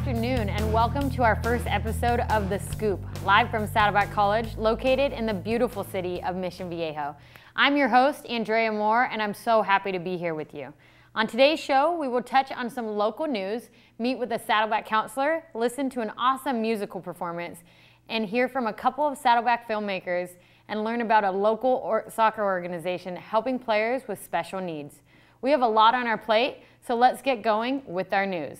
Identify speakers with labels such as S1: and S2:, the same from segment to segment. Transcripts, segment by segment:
S1: afternoon and welcome to our first episode of The Scoop, live from Saddleback College, located in the beautiful city of Mission Viejo. I'm your host, Andrea Moore, and I'm so happy to be here with you. On today's show, we will touch on some local news, meet with a Saddleback counselor, listen to an awesome musical performance, and hear from a couple of Saddleback filmmakers and learn about a local soccer organization helping players with special needs. We have a lot on our plate, so let's get going with our news.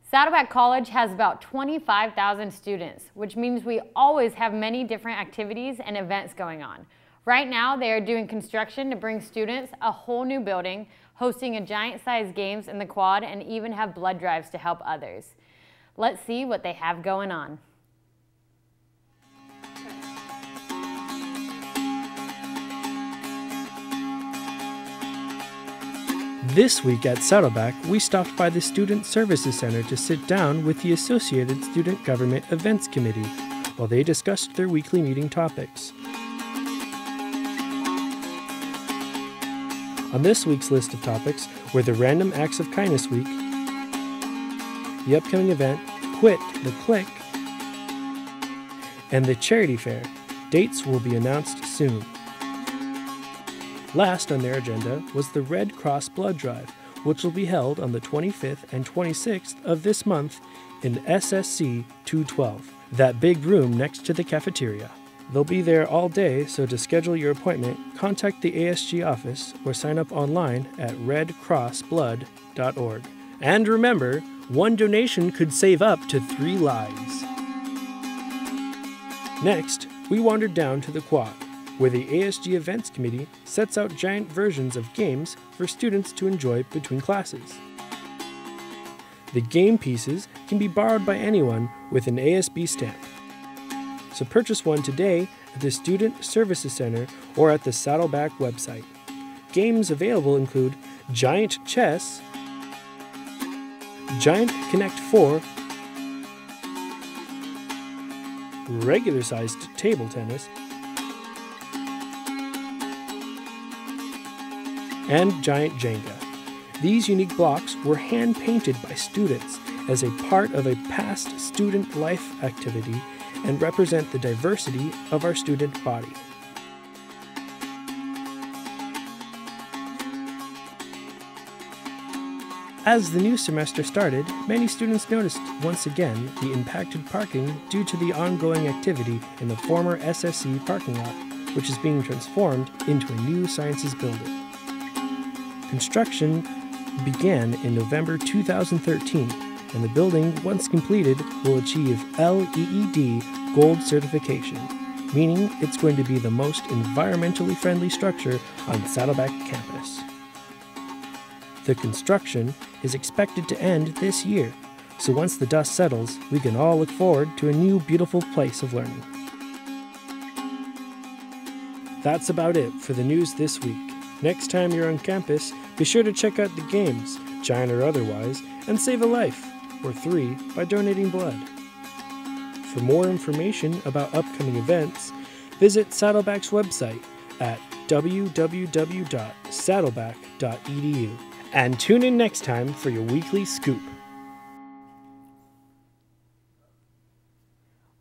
S1: Saddleback College has about 25,000 students, which means we always have many different activities and events going on. Right now, they are doing construction to bring students a whole new building, hosting a giant-sized games in the quad, and even have blood drives to help others. Let's see what they have going on.
S2: This week at Saddleback, we stopped by the Student Services Center to sit down with the Associated Student Government Events Committee while they discussed their weekly meeting topics. On this week's list of topics were the Random Acts of Kindness Week, the upcoming event Quit the Click, and the Charity Fair. Dates will be announced soon. Last on their agenda was the Red Cross Blood Drive, which will be held on the 25th and 26th of this month in SSC 212, that big room next to the cafeteria. They'll be there all day, so to schedule your appointment, contact the ASG office or sign up online at redcrossblood.org. And remember, one donation could save up to 3 lives. Next, we wandered down to the quad, where the ASG Events Committee sets out giant versions of games for students to enjoy between classes. The game pieces can be borrowed by anyone with an ASB stamp. So purchase one today at the Student Services Center or at the Saddleback website. Games available include Giant Chess, Giant Connect 4, regular-sized table tennis, and Giant Jenga. These unique blocks were hand-painted by students as a part of a past student life activity and represent the diversity of our student body. As the new semester started, many students noticed once again the impacted parking due to the ongoing activity in the former SSC parking lot, which is being transformed into a new sciences building. Construction began in November 2013, and the building, once completed, will achieve LEED Gold certification, meaning it's going to be the most environmentally friendly structure on Saddleback campus. The construction is expected to end this year, so once the dust settles, we can all look forward to a new beautiful place of learning. That's about it for the news this week. Next time you're on campus, be sure to check out the games, giant or otherwise, and save a life, or 3, by donating blood. For more information about upcoming events, visit Saddleback's website at www.saddleback.edu. And tune in next time for your weekly scoop.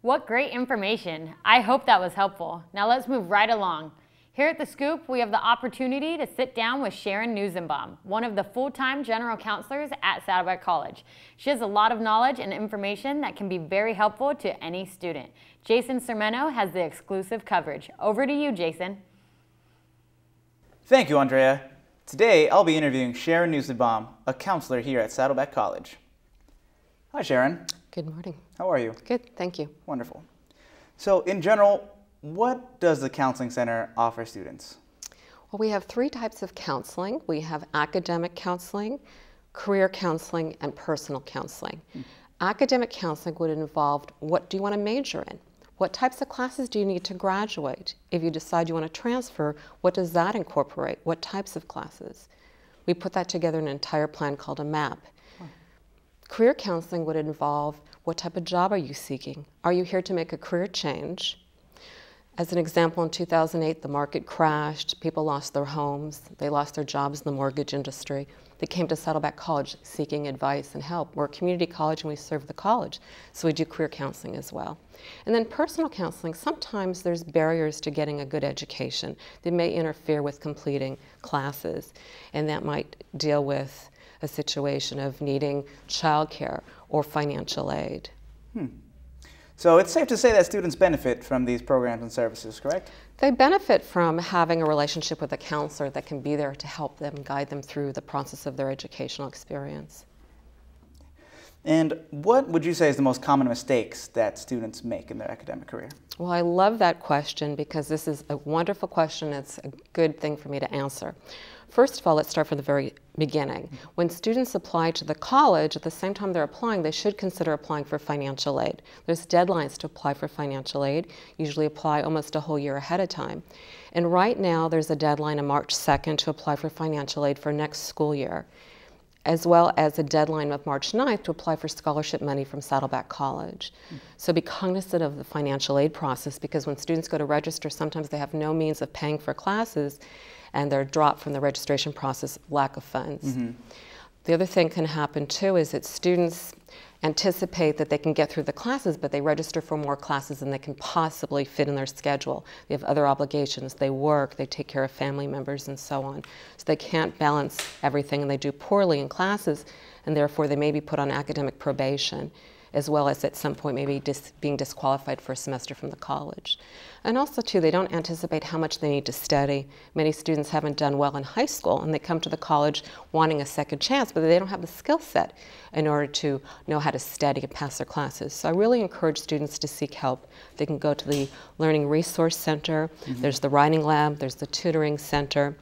S1: What great information. I hope that was helpful. Now let's move right along. Here at The Scoop, we have the opportunity to sit down with Sharon Newsenbaum, one of the full-time general counselors at Saddleback College. She has a lot of knowledge and information that can be very helpful to any student. Jason Sermeno has the exclusive coverage. Over to you, Jason.
S3: Thank you, Andrea. Today, I'll be interviewing Sharon Newsenbaum, a counselor here at Saddleback College. Hi, Sharon.
S4: Good morning.
S3: How are you?
S4: Good, thank you.
S3: Wonderful. So, in general, what does the Counseling Center offer students?
S4: Well, we have 3 types of counseling. We have academic counseling, career counseling, and personal counseling. Academic counseling would involve what do you want to major in? What types of classes do you need to graduate? If you decide you want to transfer, what does that incorporate? What types of classes? We put that together in an entire plan called a map. Career counseling would involve what type of job are you seeking? Are you here to make a career change? As an example, in 2008, the market crashed, people lost their homes, they lost their jobs in the mortgage industry. They came to Saddleback College seeking advice and help. We're a community college and we serve the college, so we do career counseling as well. And then personal counseling, sometimes there's barriers to getting a good education. They may interfere with completing classes, and that might deal with a situation of needing childcare or financial aid.
S3: So it's safe to say that students benefit from these programs and services, correct?
S4: They benefit from having a relationship with a counselor that can be there to help them, guide them through the process of their educational experience.
S3: And what would you say is the most common mistakes that students make in their academic career?
S4: Well, I love that question because this is a wonderful question. It's a good thing for me to answer. First of all, let's start from the very beginning. When students apply to the college, at the same time they're applying, they should consider applying for financial aid. There's deadlines to apply for financial aid, usually apply almost a whole year ahead of time. And right now there's a deadline on March 2nd to apply for financial aid for next school year, as well as a deadline of March 9th to apply for scholarship money from Saddleback College. So be cognizant of the financial aid process, because when students go to register, sometimes they have no means of paying for classes and they're dropped from the registration process, lack of funds. The other thing can happen too is that students anticipate that they can get through the classes, but they register for more classes than they can possibly fit in their schedule. They have other obligations, they work, they take care of family members and so on. So they can't balance everything and they do poorly in classes, and therefore they may be put on academic probation, as well as at some point maybe being disqualified for a semester from the college. And also too, they don't anticipate how much they need to study. Many students haven't done well in high school and they come to the college wanting a second chance, but they don't have the skill set in order to know how to study and pass their classes. So I really encourage students to seek help. They can go to the Learning Resource Center, there's the Writing Lab, there's the Tutoring Center.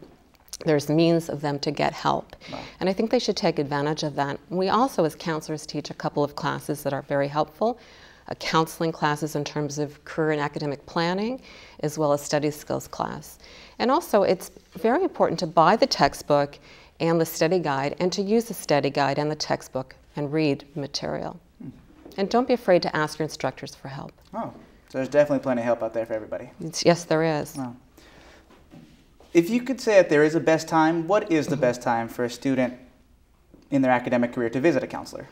S4: There's means of them to get help.
S3: Wow.
S4: And I think they should take advantage of that. We also, as counselors, teach a couple of classes that are very helpful. Counseling classes in terms of career and academic planning, as well as study skills class. And also, it's very important to buy the textbook and the study guide, and to use the study guide and the textbook and read material. And don't be afraid to ask your instructors for help.
S3: Oh, so there's definitely plenty of help out there for everybody.
S4: Yes, there is.
S3: Wow. If you could say that there is a best time, what is the best time for a student in their academic career to visit a counselor?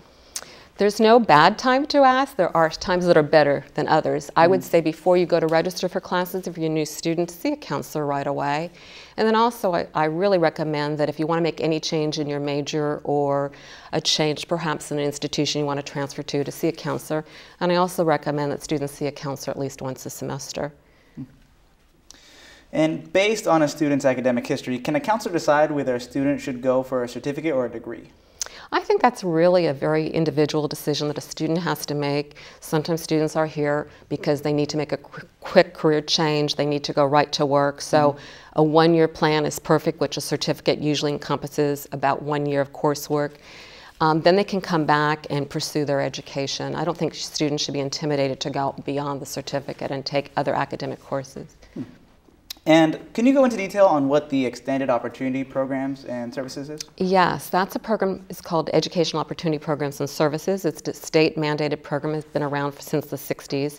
S4: There's no bad time to ask. There are times that are better than others. I would say before you go to register for classes, if you're a new student, see a counselor right away. And then also, I really recommend that if you want to make any change in your major or a change perhaps in an institution you want to transfer to see a counselor. And I also recommend that students see a counselor at least once a semester.
S3: And based on a student's academic history, can a counselor decide whether a student should go for a certificate or a degree?
S4: I think that's really a very individual decision that a student has to make. Sometimes students are here because they need to make a quick career change. They need to go right to work. So a one-year plan is perfect, which a certificate usually encompasses about 1 year of coursework. Then they can come back and pursue their education. I don't think students should be intimidated to go beyond the certificate and take other academic courses.
S3: And can you go into detail on what the Extended Opportunity Programs and Services is?
S4: Yes, that's a program. It's called Educational Opportunity Programs and Services. It's a state-mandated program. It's been around since the 60s.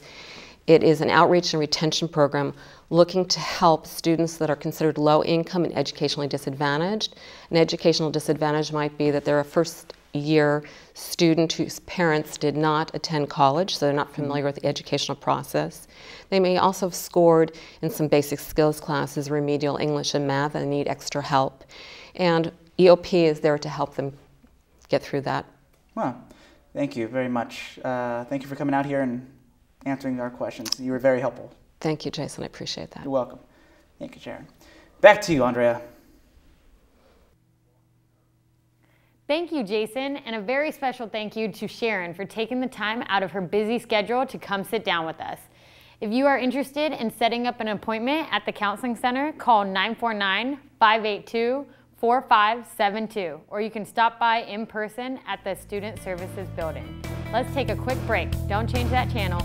S4: It is an outreach and retention program looking to help students that are considered low income and educationally disadvantaged. An educational disadvantage might be that they're a first-year student whose parents did not attend college, so they're not familiar with the educational process. They may also have scored in some basic skills classes, remedial English and math, and need extra help. And EOP is there to help them get through that.
S3: Wow, thank you very much. Thank you for coming out here and answering our questions. You were very helpful.
S4: Thank you, Jason. I appreciate that.
S3: You're welcome. Thank you, Sharon. Back to you, Andrea.
S1: Thank you, Jason, and a very special thank you to Sharon for taking the time out of her busy schedule to come sit down with us. If you are interested in setting up an appointment at the Counseling Center, call 949-582-4572, or you can stop by in person at the Student Services Building. Let's take a quick break. Don't change that channel.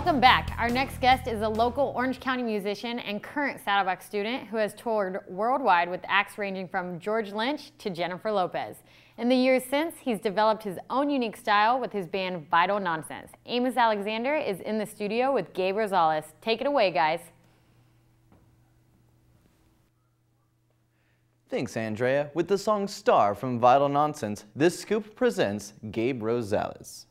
S1: Welcome back. Our next guest is a local Orange County musician and current Saddleback student who has toured worldwide with acts ranging from George Lynch to Jennifer Lopez. In the years since, he's developed his own unique style with his band Vital Nonsense. Amos Alexander is in the studio with Gabe Rosales. Take it away, guys.
S5: Thanks, Andrea. With the song Star from Vital Nonsense, this scoop presents Gabe Rosales.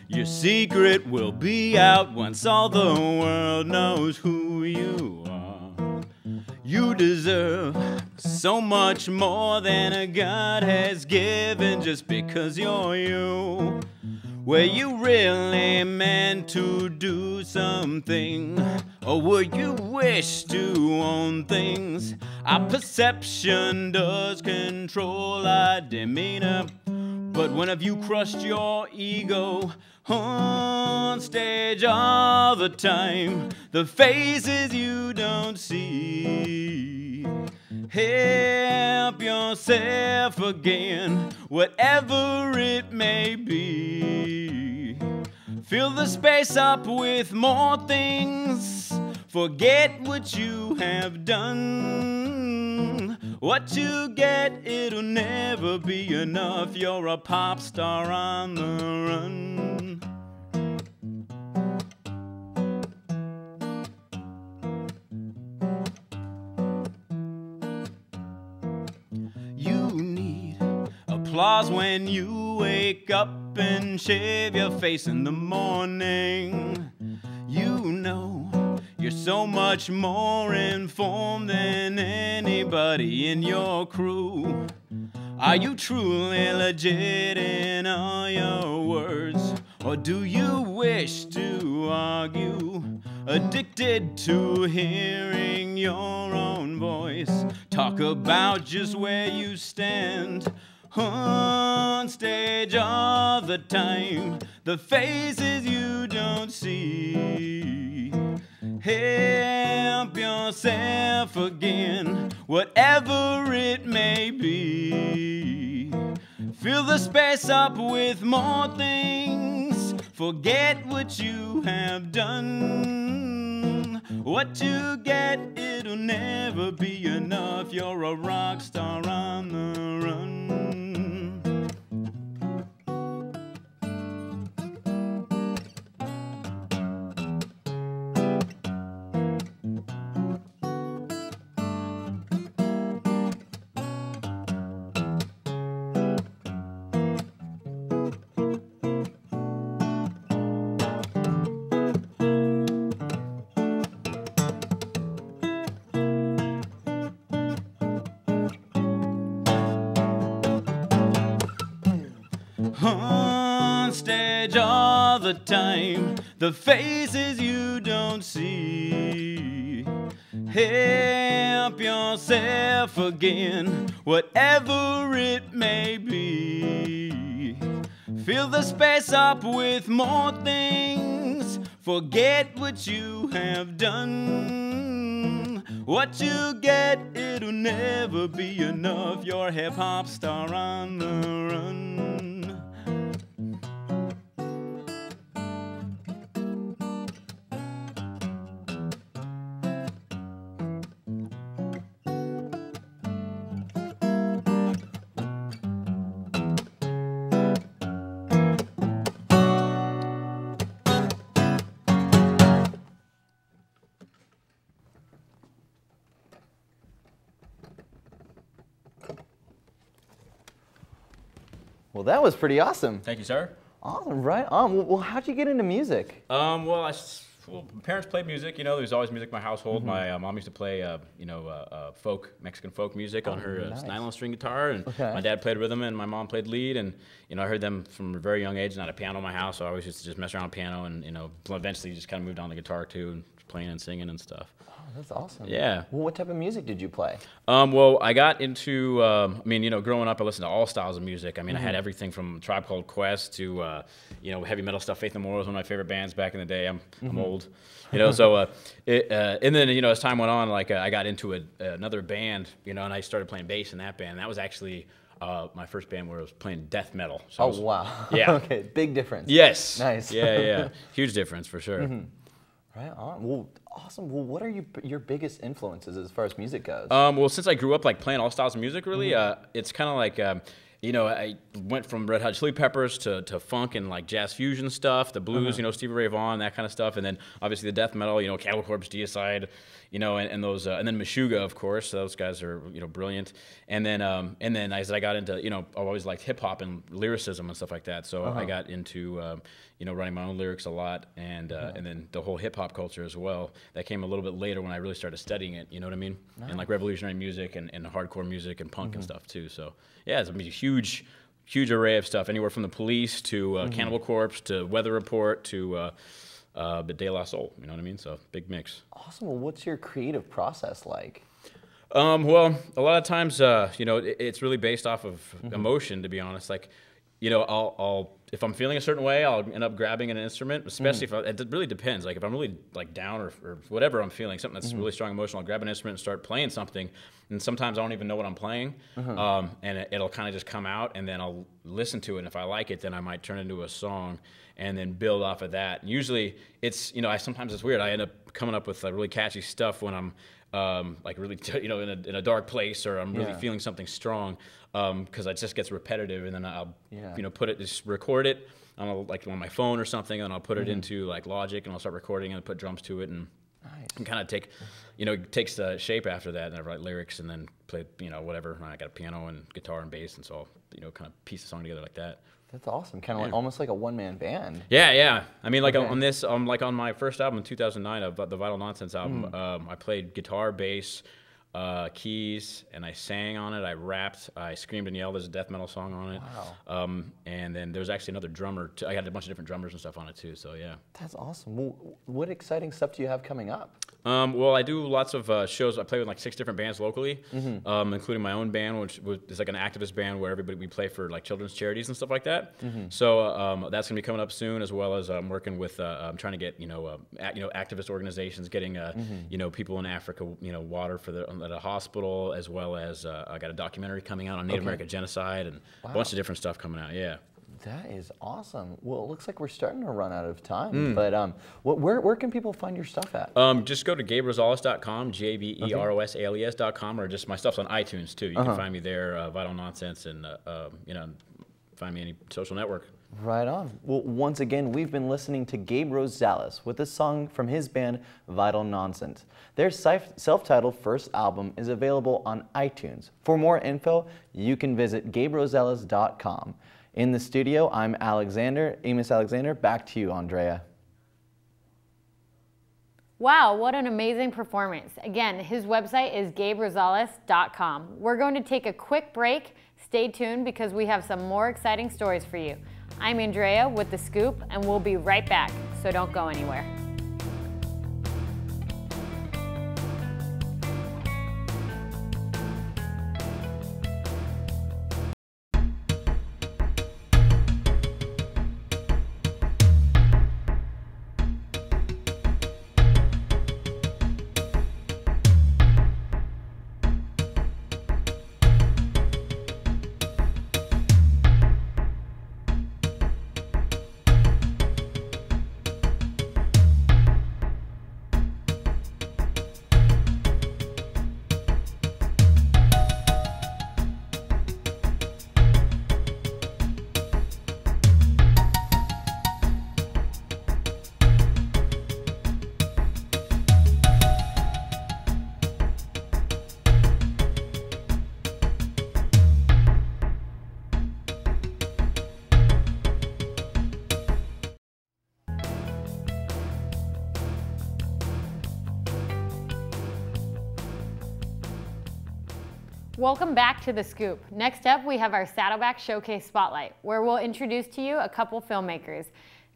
S6: Your secret will be out once all the world knows who you are. You deserve so much more than a God has given just because you're you. Were you really meant to do something? Or would you wish to own things? Our perception does control our demeanor. But when have you crushed your ego on stage all the time? The faces you don't see. Help yourself again, whatever it may be. Fill the space up with more things. Forget what you have done. What you get, it'll never be enough. You're a pop star on the run. You need applause when you wake up and shave your face in the morning. You know you're so much more informed than anybody in your crew. Are you truly legit in all your words? Or do you wish to argue? Addicted to hearing your own voice talk about just where you stand. On stage all the time, the faces you don't see. Help yourself again, whatever it may be. Fill the space up with more things. Forget what you have done. What you get, it'll never be enough. You're a rock star on the run. On stage all the time, the faces you don't see. Help yourself again, whatever it may be. Fill the space up with more things. Forget what you have done. What you get, it'll never be enough. You're a hip-hop star on the run.
S5: Well, that was pretty awesome.
S6: Thank you, sir.
S5: Awesome, right on. Well, how'd you get into music?
S6: Well, my parents played music. You know, there's always music in my household. My mom used to play, Mexican folk music on her
S5: nice.
S6: nylon string guitar, and
S5: Okay.
S6: my dad played rhythm, and my mom played lead. And I heard them from a very young age. And I had a piano in my house, so I always used to just mess around with piano, and eventually just kind of moved on to guitar too, and playing and singing and stuff.
S5: Oh, that's awesome.
S6: Yeah.
S5: Well, what type of music did you play?
S6: Well, I got into, I mean, you know, growing up, I listened to all styles of music. I mean, I had everything from Tribe Called Quest to, you know, heavy metal stuff. Faith No More was one of my favorite bands back in the day. I'm old, you know. So, and then, you know, as time went on, like I got into another band, you know, and I started playing bass in that band. That was actually my first band where I was playing death metal. So
S5: Oh, wow.
S6: Yeah.
S5: Okay, big difference.
S6: Yes.
S5: Nice.
S6: Yeah. Huge difference for sure.
S5: Right on. Well, awesome. Well, what are your biggest influences as far as music goes?
S6: Well, since I grew up like playing all styles of music, really, it's kind of like, you know, I went from Red Hot Chili Peppers to funk and like jazz fusion stuff, the blues, you know, Stevie Ray Vaughan, that kind of stuff, and then obviously the death metal, you know, Cannibal Corpse, Deicide, you know, and those, and then Meshuggah, of course. Those guys are, you know, brilliant. And then as I got into, you know, I always liked hip hop and lyricism and stuff like that. So I got into, you know, writing my own lyrics a lot, and then the whole hip hop culture as well. That came a little bit later when I really started studying it. You know what I mean? Nice. And like revolutionary music and hardcore music and punk and stuff too. So yeah, it's a huge array of stuff. Anywhere from the Police to Cannibal Corpse to Weather Report to De La Soul. You know what I mean? So big mix.
S5: Awesome. Well, what's your creative process like?
S6: Well, a lot of times, you know, it's really based off of emotion, to be honest. Like, you know, I'll if I'm feeling a certain way, I'll end up grabbing an instrument, especially if it really depends. Like if I'm really like down or whatever I'm feeling, something that's really strong emotional, I'll grab an instrument and start playing something. And sometimes I don't even know what I'm playing, and it'll kind of just come out, and then I'll listen to it. And if I like it, then I might turn it into a song, and then build off of that. And usually, it's, you know, sometimes it's weird. I end up coming up with really catchy stuff when I'm like really, you know, in a dark place, or I'm really feeling something strong, because it just gets repetitive, and then I'll, you know, just record it on like on my phone or something, and I'll put it into like Logic, and I'll start recording and put drums to it, and kind of take, you know, it takes the shape after that, and I write lyrics, and then play, you know, whatever. And I got a piano and guitar and bass, and so I'll, you know, kind of piece the song together like that.
S5: That's awesome. Kind of like almost like a one-man band.
S6: Yeah. I mean, like on this, like on my first album in 2009, the Vital Nonsense album, I played guitar, bass, keys, and I sang on it. I rapped, I screamed and yelled. There's a death metal song on it. Wow. And then there's actually another drummer. I had a bunch of different drummers and stuff on it too. So yeah. That's
S5: awesome. Well, what exciting stuff do you have coming up?
S6: Well, I do lots of shows. I play with like 6 different bands locally, including my own band, which is like an activist band where we play for like children's charities and stuff like that. So that's gonna be coming up soon, as well as I'm working with, I'm trying to get, you know, activist organizations, getting you know, people in Africa, you know, water for at a hospital, as well as I got a documentary coming out on Native American genocide, and a bunch of different stuff coming out. Yeah.
S5: That is awesome. Well, it looks like we're starting to run out of time, but where can people find your stuff at?
S6: Just go to GabeRosales.com, GabeRosales.com, or just my stuff's on iTunes too. You can find me there, Vital Nonsense, and you know, find me any social network.
S5: Right on. Well, once again, we've been listening to Gabe Rosales with a song from his band, Vital Nonsense. Their self-titled first album is available on iTunes. For more info, you can visit GabeRosales.com. In the studio, I'm Amos Alexander. Back to you, Andrea.
S1: Wow, what an amazing performance. Again, his website is GabeRosales.com. We're going to take a quick break. Stay tuned because we have some more exciting stories for you. I'm Andrea with The Scoop, and we'll be right back, so don't go anywhere. Welcome back to The Scoop. Next up, we have our Saddleback Showcase Spotlight, where we'll introduce to you a couple filmmakers.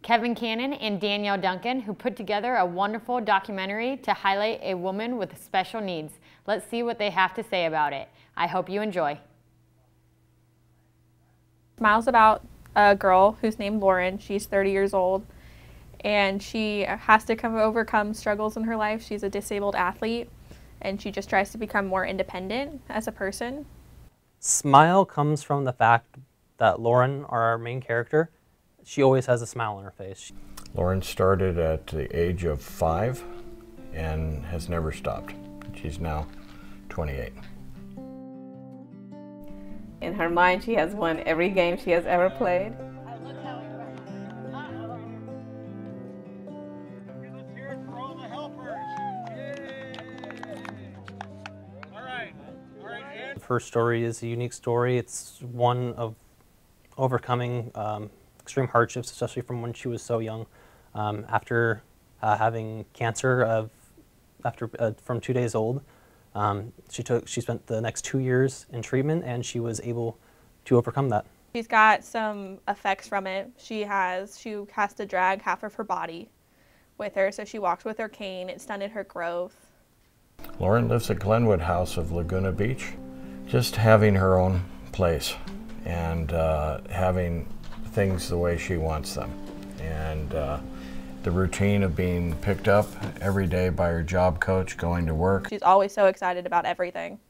S1: Kevin Cannon and Danielle Duncan, who put together a wonderful documentary to highlight a woman with special needs. Let's see what they have to say about it. I hope you enjoy.
S7: Smile's about a girl who's named Lauren. She's 30 years old, and she has to overcome struggles in her life. She's a disabled athlete, and she just tries to become more independent as a person.
S8: Smile comes from the fact that Lauren, our main character, she always has a smile on her face.
S9: Lauren started at the age of 5 and has never stopped. She's now 28.
S10: In her mind, she has won every game she has ever played.
S8: Her story is a unique story. It's one of overcoming extreme hardships, especially from when she was so young. After having cancer from 2 days old, she spent the next 2 years in treatment, and she was able to overcome that.
S7: She's got some effects from it. She has to drag half of her body with her, so she walks with her cane. It stunted her growth.
S9: Lauren lives at Glenwood House of Laguna Beach. Just having her own place and having things the way she wants them. And the routine of being picked up every day by her job coach, going to work.
S7: She's always so excited about everything.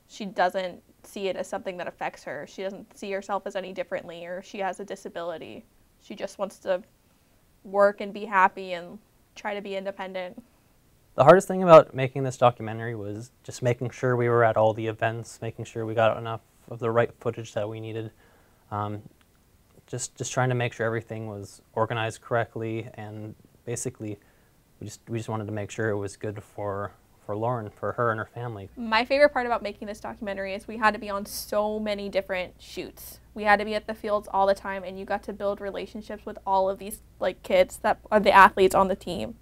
S7: She doesn't see it as something that affects her. She doesn't see herself as any differently, or she has a disability. She just wants to work and be happy and try to be independent.
S8: The hardest thing about making this documentary was just making sure we were at all the events, making sure we got enough of the right footage that we needed. Just trying to make sure everything was organized correctly, and basically we just wanted to make sure it was good for Lauren, for her and her family. My
S7: favorite part about making this documentary is we had to be on so many different shoots. We had to be at the fields all the time, and you got to build relationships with all of these kids that are the athletes on the team.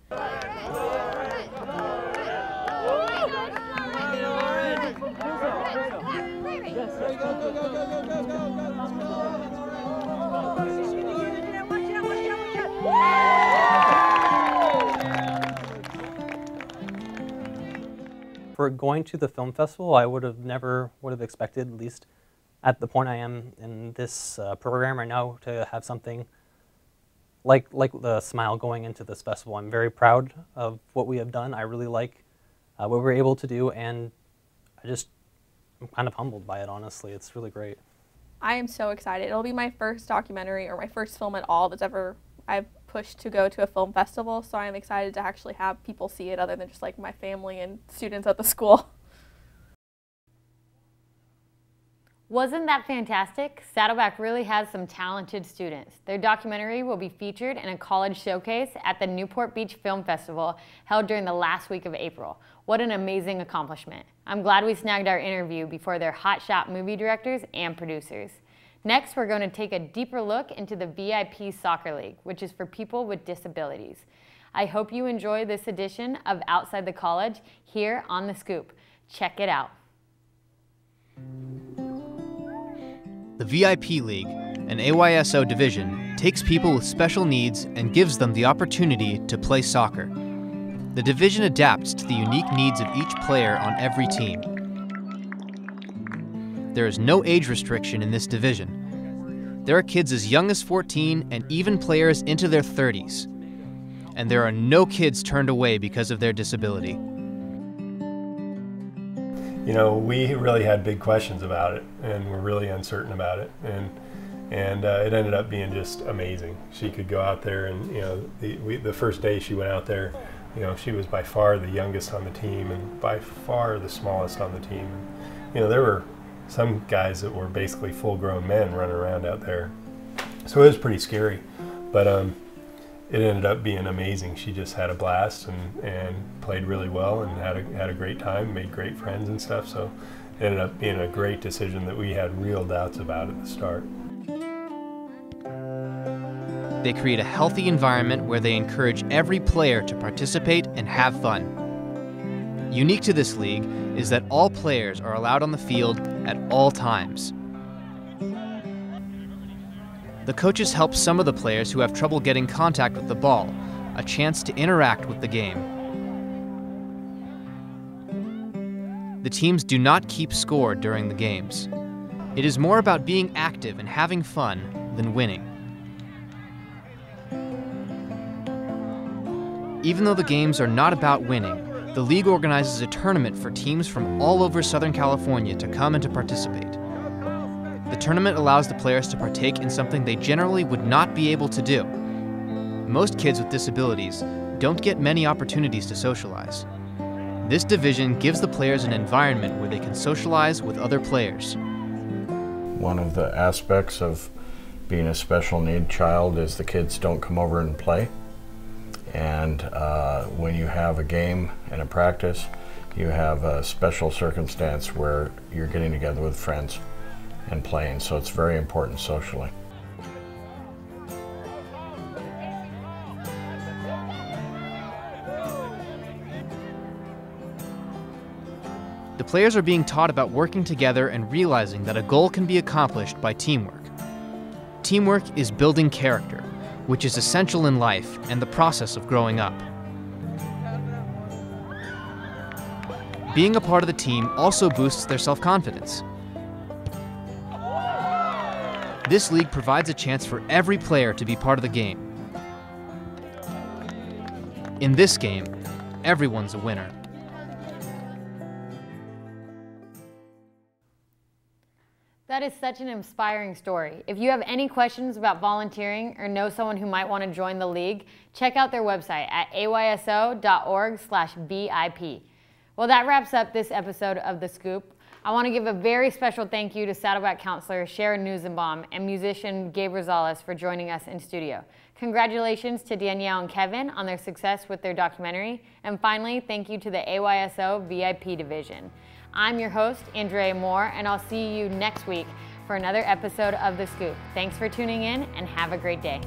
S8: For going to the film festival, I would have expected, at least at the point I am in this program right now, to have something like the Smile going into this festival. I'm very proud of what we have done. I really like what we were able to do, and I'm kind of humbled by it, honestly. It's really great.
S7: I am so excited. It'll be my first documentary, or my first film at all I've pushed to go to a film festival, so I'm excited to actually have people see it other than just my family and students at the school.
S1: Wasn't that fantastic? Saddleback really has some talented students. Their documentary will be featured in a college showcase at the Newport Beach Film Festival held during the last week of April. What an amazing accomplishment. I'm glad we snagged our interview before their hotshot movie directors and producers. Next, we're going to take a deeper look into the VIP Soccer League, which is for people with disabilities. I hope you enjoy this edition of Outside the College here on The Scoop. Check it out.
S11: The VIP League, an AYSO division, takes people with special needs and gives them the opportunity to play soccer. The division adapts to the unique needs of each player on every team. There is no age restriction in this division. There are kids as young as 14 and even players into their 30s. And there are no kids turned away because of their disability.
S2: You know, we really had big questions about it, and we're really uncertain about it, and it ended up being just amazing. She could go out there, and the first day she went out there, she was by far the youngest on the team and by far the smallest on the team. There were some guys that were basically full-grown men running around out there, so it was pretty scary, but it ended up being amazing. She just had a blast and played really well and had a great time, made great friends and stuff, so it ended up being a great decision that we had real doubts about at the start.
S11: They create a healthy environment where they encourage every player to participate and have fun. Unique to this league is that all players are allowed on the field at all times. The coaches help some of the players who have trouble getting contact with the ball, a chance to interact with the game. The teams do not keep score during the games. It is more about being active and having fun than winning. Even though the games are not about winning, the league organizes a tournament for teams from all over Southern California to come and to participate. The tournament allows the players to partake in something they generally would not be able to do. Most kids with disabilities don't get many opportunities to socialize. This division gives the players an environment where they can socialize with other players.
S9: One of the aspects of being a special need child is the kids don't come over and play. And when you have a game and a practice, you have a special circumstance where you're getting together with friends and playing, so it's very important socially.
S11: The players are being taught about working together and realizing that a goal can be accomplished by teamwork. Teamwork is building character, which is essential in life and the process of growing up. Being a part of the team also boosts their self-confidence. This league provides a chance for every player to be part of the game. In this game, everyone's a winner.
S1: That is such an inspiring story. If you have any questions about volunteering or know someone who might want to join the league, check out their website at ayso.org/VIP. Well, that wraps up this episode of The Scoop. I want to give a very special thank you to Saddleback counselor Sharon Newsenbaum and musician Gabe Rosales for joining us in studio. Congratulations to Danielle and Kevin on their success with their documentary. And finally, thank you to the AYSO VIP division. I'm your host, Andrea Moore, and I'll see you next week for another episode of The Scoop. Thanks for tuning in and have a great day.